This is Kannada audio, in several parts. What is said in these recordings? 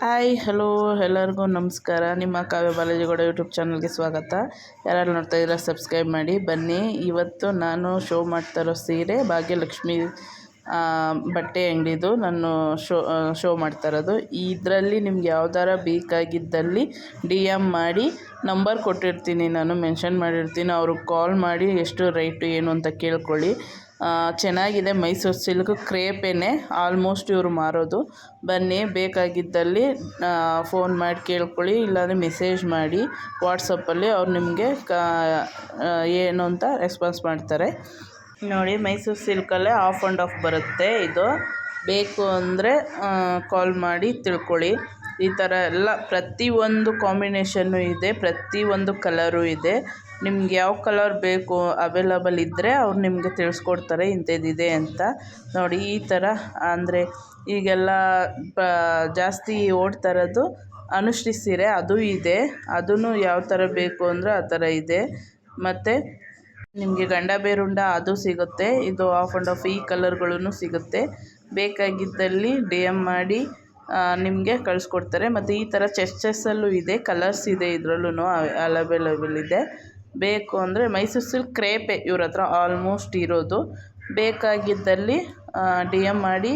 ಹಾಯ್ ಹಲೋ ಎಲ್ಲರಿಗೂ ನಮಸ್ಕಾರ. ನಿಮ್ಮ ಕಾವ್ಯ ಬಾಲಾಜಿಗೌಡ ಯೂಟ್ಯೂಬ್ ಚಾನಲ್ಗೆ ಸ್ವಾಗತ. ಯಾರು ನೋಡ್ತಾ ಇದ್ದೀರಾ ಸಬ್ಸ್ಕ್ರೈಬ್ ಮಾಡಿ. ಬನ್ನಿ, ಇವತ್ತು ನಾನು ಶೋ ಮಾಡ್ತಾ ಇರೋ ಸೀರೆ ಭಾಗ್ಯಲಕ್ಷ್ಮಿ ಬಟ್ಟೆ ಅಂಗಡಿದು ನಾನು ಶೋ ಮಾಡ್ತಾ ಇರೋದು. ಇದರಲ್ಲಿ ನಿಮ್ಗೆ ಯಾವ್ದಾರ ಬೇಕಾಗಿದ್ದಲ್ಲಿ ಡಿ ಎಮ್ ಮಾಡಿ, ನಂಬರ್ ಕೊಟ್ಟಿರ್ತೀನಿ, ನಾನು ಮೆನ್ಷನ್ ಮಾಡಿರ್ತೀನಿ. ಅವ್ರಿಗೆ ಕಾಲ್ ಮಾಡಿ ಎಷ್ಟು ರೇಟು ಏನು ಅಂತ ಕೇಳ್ಕೊಳ್ಳಿ. ಚೆನ್ನಾಗಿದೆ. ಮೈಸೂರು ಸಿಲ್ಕ್ ಕ್ರೇಪೇನೆ ಆಲ್ಮೋಸ್ಟ್ ಇವರು ಮಾರೋದು. ಬನ್ನಿ, ಬೇಕಾಗಿದ್ದಲ್ಲಿ ಫೋನ್ ಮಾಡಿ ಕೇಳ್ಕೊಳ್ಳಿ, ಇಲ್ಲಾಂದರೆ ಮೆಸೇಜ್ ಮಾಡಿ ವಾಟ್ಸಪ್ಪಲ್ಲಿ. ಅವ್ರು ನಿಮಗೆ ಏನು ಅಂತ ರೆಸ್ಪಾನ್ಸ್ ಮಾಡ್ತಾರೆ. ನೋಡಿ, ಮೈಸೂರು ಸಿಲ್ಕಲ್ಲೇ ಆಫ್ ಆ್ಯಂಡ್ ಆಫ್ ಬರುತ್ತೆ. ಇದು ಬೇಕು ಅಂದರೆ ಕಾಲ್ ಮಾಡಿ ತಿಳ್ಕೊಳ್ಳಿ. ಈ ಥರ ಎಲ್ಲ ಪ್ರತಿಯೊಂದು ಕಾಂಬಿನೇಷನ್ನು ಇದೆ, ಪ್ರತಿಯೊಂದು ಕಲರು ಇದೆ. ನಿಮ್ಗೆ ಯಾವ ಕಲರ್ ಬೇಕು ಅವೈಲಬಲ್ ಇದ್ದರೆ ಅವ್ರು ನಿಮಗೆ ತಿಳಿಸ್ಕೊಡ್ತಾರೆ ಇಂಥದ್ದಿದೆ ಅಂತ. ನೋಡಿ, ಈ ಥರ ಅಂದರೆ ಈಗೆಲ್ಲ ಜಾಸ್ತಿ ಓಡ್ತಾ ಇರೋದು ಅನುಶ್ರೀ ಸೀರೆ, ಅದು ಇದೆ. ಅದೂ ಯಾವ ಥರ ಬೇಕು ಅಂದರೆ ಆ ಥರ ಇದೆ. ಮತ್ತು ನಿಮಗೆ ಗಂಡ ಬೇರುಂಡ ಅದು ಸಿಗುತ್ತೆ. ಇದು ಆಫ್ ಆ್ಯಂಡ್ ಆಫ್ ಈ ಕಲರ್ಗಳೂ ಸಿಗುತ್ತೆ. ಬೇಕಾಗಿದ್ದಲ್ಲಿ ಡಿ ಎಮ್ ಮಾಡಿ ನಿಮಗೆ ಕಳಿಸ್ಕೊಡ್ತಾರೆ. ಮತ್ತು ಈ ಥರ ಚೆಸ್ಸಲ್ಲೂ ಇದೆ, ಕಲರ್ಸ್ ಇದೆ, ಇದರಲ್ಲೂ ಅವೈಲಬಲ್ ಇದೆ. ಬೇಕು ಅಂದರೆ ಮೈಸೂರು ಸಿಲ್ಕ್ ಕ್ರೇಪೆ ಇವ್ರ ಹತ್ರ ಆಲ್ಮೋಸ್ಟ್ ಇರೋದು. ಬೇಕಾಗಿದ್ದಲ್ಲಿ ಡಿ ಎಮ್ ಮಾಡಿ,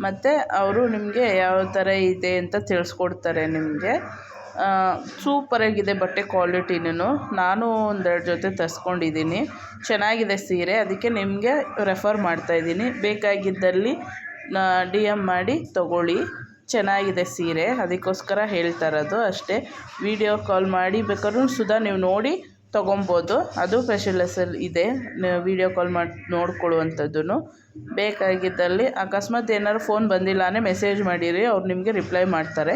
ಮತ್ತು ಅವರು ನಿಮಗೆ ಯಾವ ಥರ ಇದೆ ಅಂತ ತಿಳಿಸ್ಕೊಡ್ತಾರೆ ನಿಮಗೆ. ಸೂಪರಾಗಿದೆ ಬಟ್ಟೆ ಕ್ವಾಲಿಟಿನೂ. ನಾನು ಒಂದೆರಡು ಜೊತೆ ತರಿಸ್ಕೊಂಡಿದ್ದೀನಿ, ಚೆನ್ನಾಗಿದೆ ಸೀರೆ, ಅದಕ್ಕೆ ನಿಮಗೆ ರೆಫರ್ ಮಾಡ್ತಾಯಿದ್ದೀನಿ. ಬೇಕಾಗಿದ್ದಲ್ಲಿ ಡಿ ಎಮ್ ಮಾಡಿ ತೊಗೊಳ್ಳಿ, ಚೆನ್ನಾಗಿದೆ ಸೀರೆ, ಅದಕ್ಕೋಸ್ಕರ ಹೇಳ್ತಾ ಇರೋದು ಅಷ್ಟೇ. ವಿಡಿಯೋ ಕಾಲ್ ಮಾಡಿ ಬೇಕಾದ್ರೂ ಸುಧಾ ನೀವು ನೋಡಿ ತೊಗೊಬೋದು, ಅದು ಫೆಸಿಲಿಟೀಸಲ್ಲಿ ಇದೆ. ವಿಡಿಯೋ ಕಾಲ್ ಮಾಡಿ ನೋಡ್ಕೊಳ್ಳುವಂಥದ್ದು. ಬೇಕಾಗಿದ್ದಲ್ಲಿ ಅಕಸ್ಮಾತ್ ಏನಾದ್ರು ಫೋನ್ ಬಂದಿಲ್ಲ ಅಂದರೆ ಮೆಸೇಜ್ ಮಾಡಿರಿ, ಅವ್ರು ನಿಮಗೆ ರಿಪ್ಲೈ ಮಾಡ್ತಾರೆ.